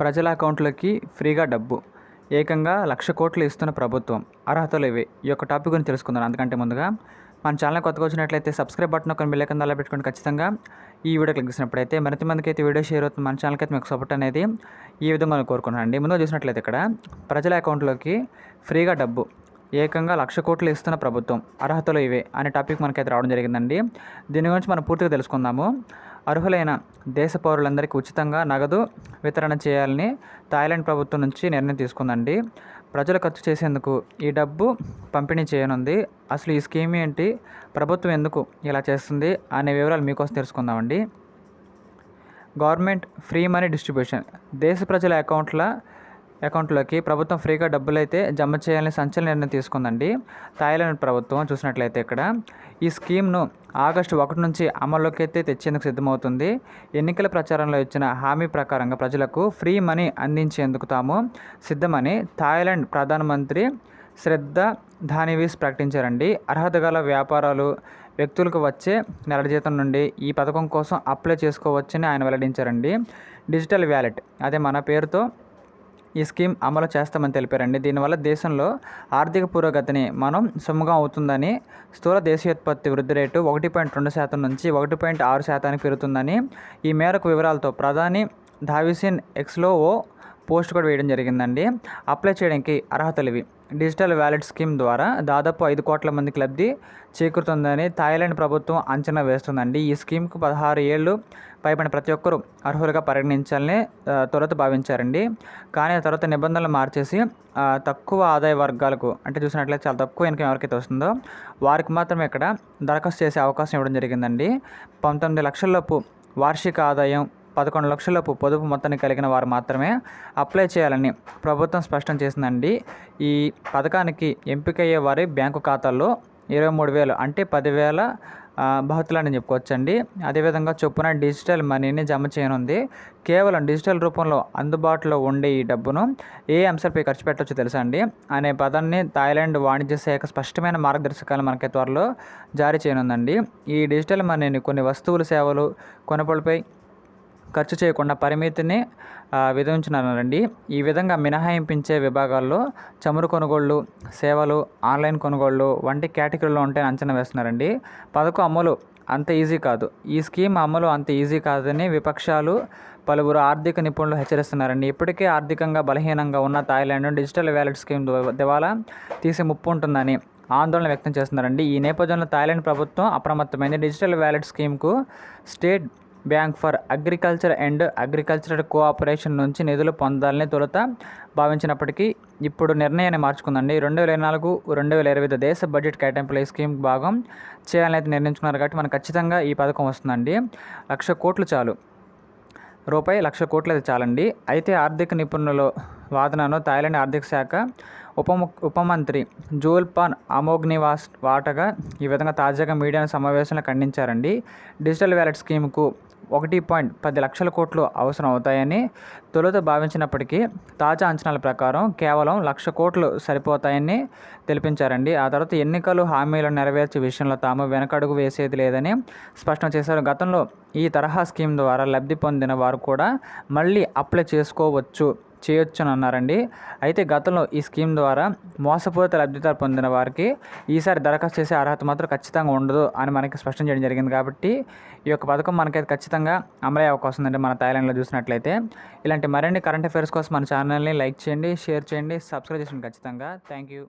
ప్రజల అకౌంట్లోకి ఫ్రీగా డబ్బు ఏకంగా 1,00,000 కోట్లు ఇస్తున్న ప్రభుత్వం. అర్హతలు ఇవి. ఈ యొక్క టాపిక్ గురించి తెలుసుకుందాం. అందుకంటే ముందుగా మన ఛానల్ కొత్తగా వచ్చినట్లయితే సబ్స్క్రైబ్ బటన్ ఒక బెల్ ఐకాన్ అలా పెట్టుకోండి. ఖచ్చితంగా ఈ వీడియో క్లిక్ చేసినప్పుడైతే మరింత మందికి అయితే వీడియో షేర్ అవుతుంది. మన ఛానల్కి అయితే మీకు సపోర్ట్ అనేది ఈ విధంగా నేను కోరుకుంటున్నానండి. ముందుగా చూసినట్లయితే ఇక్కడ ప్రజల అకౌంట్లోకి ఫ్రీగా డబ్బు ఏకంగా 1,00,000 కోట్లు ఇస్తున్న ప్రభుత్వం. అర్హతలు ఇవే అనే టాపిక్ మనకైతే రావడం జరిగిందండి. దీని గురించి మనం పూర్తిగా తెలుసుకుందాము. అర్హులైన దేశ పౌరులందరికీ ఉచితంగా నగదు వితరణ చేయాలని థాయిలాండ్ ప్రభుత్వం నుంచి నిర్ణయం తీసుకుందండి. ప్రజలు ఖర్చు చేసేందుకు ఈ డబ్బు పంపిణీ చేయనుంది. అసలు ఈ స్కీమ్ ఏంటి, ప్రభుత్వం ఎందుకు ఇలా చేస్తుంది అనే వివరాలు మీకోసం తెలుసుకుందామండి. Government free money distribution. దేశ ప్రజల అకౌంట్లోకి ప్రభుత్వం ఫ్రీగా డబ్బులు అయితే జమ చేయాలని సంచలన నిర్ణయం తీసుకుందండి థాయిలాండ్ ప్రభుత్వం. చూసినట్లయితే ఇక్కడ ఈ స్కీమ్ను ఆగస్టు 1 నుంచి అమల్లోకి అయితే తెచ్చేందుకు సిద్ధమవుతుంది. ఎన్నికల ప్రచారంలో ఇచ్చిన హామీ ప్రకారంగా ప్రజలకు ఫ్రీ మనీ అందించేందుకు తాము సిద్ధమని థాయిలాండ్ ప్రధానమంత్రి శ్రద్ధ ధానివిస్ ప్రకటించారండి. అర్హత గల వ్యాపారాలు వ్యక్తులకు వచ్చే నెల జీతం నుండి ఈ పథకం కోసం అప్లై చేసుకోవచ్చని ఆయన వెల్లడించారండి. డిజిటల్ వ్యాలెట్ అదే మన పేరుతో ఈ స్కీమ్ అమలు చేస్తామని తెలిపారండి. దీనివల్ల దేశంలో ఆర్థిక పురోగతిని మనం సుముఖం అవుతుందని, స్థూల దేశీయోత్పత్తి వృద్ధి రేటు 1.2% నుంచి 1.6% పెరుగుతుందని, ఈ మేరకు వివరాలతో ప్రధాని ధావిసిన్ ఎక్స్లో ఓ పోస్ట్ కూడా వేయడం జరిగిందండి. అప్లై చేయడానికి అర్హతలు ఇవి. డిజిటల్ వ్యాలెట్ స్కీమ్ ద్వారా దాదాపు 5 కోట్ల మందికి లబ్ధి చేకూరుతుందని థాయిలాండ్ ప్రభుత్వం అంచనా వేస్తుందండి. ఈ స్కీమ్కు 16 ఏళ్ళు పైబడిన ప్రతి ఒక్కరూ అర్హులుగా పరిగణించాలని తొలుత భావించారండి. కానీ ఆ తర్వాత నిబంధనలు మార్చేసి తక్కువ ఆదాయ వర్గాలకు, అంటే చూసినట్లయితే చాలా తక్కువ ఇన్కమ్ ఎవరికైతే వస్తుందో వారికి మాత్రమే ఇక్కడ దరఖాస్తు చేసే అవకాశం ఇవ్వడం జరిగిందండి. 19 లక్షలలోపు వార్షిక ఆదాయం, 11 లక్షలలోపు పొదుపు మొత్తాన్ని కలిగిన వారు మాత్రమే అప్లై చేయాలని ప్రభుత్వం స్పష్టం చేసిందండి. ఈ పథకానికి ఎంపికయ్యే వారి బ్యాంకు ఖాతాల్లో 23,000 అంటే 10,000 బహుతులని చెప్పుకోవచ్చండి. అదేవిధంగా చొప్పున డిజిటల్ మనీని జమ చేయనుంది. కేవలం డిజిటల్ రూపంలో అందుబాటులో ఉండే ఈ డబ్బును ఏ అంశాలపై ఖర్చు పెట్టవచ్చో తెలుసా అండి అనే పదాన్ని థాయిలాండ్ వాణిజ్య శాఖ స్పష్టమైన మార్గదర్శకాలు మనకి త్వరలో జారీ చేయనుందండి. ఈ డిజిటల్ మనీని కొన్ని వస్తువులు, సేవలు కొనుగోలుపై ఖర్చు చేయకుండా పరిమితిని విధించనున్నారండి. ఈ విధంగా మినహాయింపించే విభాగాల్లో చమురు కొనుగోళ్లు, సేవలు, ఆన్లైన్ కొనుగోళ్లు వంటి కేటగిరీలో ఉంటాయని అంచనా వేస్తున్నారండి. పథకం అమలు అంత ఈజీ కాదు. ఈ స్కీమ్ అమలు అంత ఈజీ కాదని విపక్షాలు, పలువురు ఆర్థిక నిపుణులు హెచ్చరిస్తున్నారండి. ఇప్పటికే ఆర్థికంగా బలహీనంగా ఉన్న థాయిలాండ్ డిజిటల్ వ్యాలెట్ స్కీమ్ దివాలా తీసే ముప్పు ఉంటుందని ఆందోళన వ్యక్తం చేస్తున్నారండి. ఈ నేపథ్యంలో థాయిలాండ్ ప్రభుత్వం అప్రమత్తమైంది. డిజిటల్ వ్యాలెట్ స్కీమ్కు State Bank for Agriculture and Agricultural Cooperation నుంచి నిధులు పొందాలని తొలుత భావించినప్పటికీ ఇప్పుడు నిర్ణయాన్ని మార్చుకుందండి. 2024-2025 దేశ బడ్జెట్ కేటాయింపుల ఈ స్కీమ్ భాగం చేయాలని అయితే నిర్ణయించుకున్నారు. కాబట్టి మనకు ఖచ్చితంగా ఈ పథకం వస్తుందండి. 1,00,000 కోట్లు చాలు, రూపాయి 1,00,000 కోట్లు అయితే చాలండి. అయితే ఆర్థిక నిపుణుల వాదనను థాయిలాండ్ ఆర్థిక శాఖ ఉపమంత్రి జూల్పాన్ అమోఘ్నివాస్ వాటగా ఈ విధంగా తాజాగా మీడియా సమావేశంలో ఖండించారండి. డిజిటల్ వ్యాలెట్ స్కీమ్కు 1.10 లక్షల కోట్లు అవసరం అవుతాయని తొలుత భావించినప్పటికీ తాజా అంచనాల ప్రకారం కేవలం 1,00,000 కోట్లు సరిపోతాయని తెలిపించారండి. ఆ తర్వాత ఎన్నికలు హామీలను నెరవేర్చే విషయంలో తాము వెనకడుగు వేసేది లేదని స్పష్టం చేశారు. గతంలో ఈ తరహా స్కీమ్ ద్వారా లబ్ధి పొందిన వారు కూడా మళ్ళీ అప్లై చేయొచ్చని అన్నారండి. అయితే గతంలో ఈ స్కీమ్ ద్వారా మోసపూరిత లబ్ధిదారు పొందిన వారికి ఈసారి దరఖాస్తు చేసే అర్హత మాత్రం ఖచ్చితంగా ఉండదు అని మనకి స్పష్టం చేయడం జరిగింది. కాబట్టి ఈ యొక్క పథకం మనకైతే ఖచ్చితంగా అమలయ్యే అవకాశం ఉందండి. మన థాయిలాండ్లో చూసినట్లయితే ఇలాంటి మరిన్ని కరెంట్ అఫైర్స్ కోసం మన ఛానల్ని లైక్ చేయండి, షేర్ చేయండి, సబ్స్క్రైబ్ చేయండి ఖచ్చితంగా. Thank you.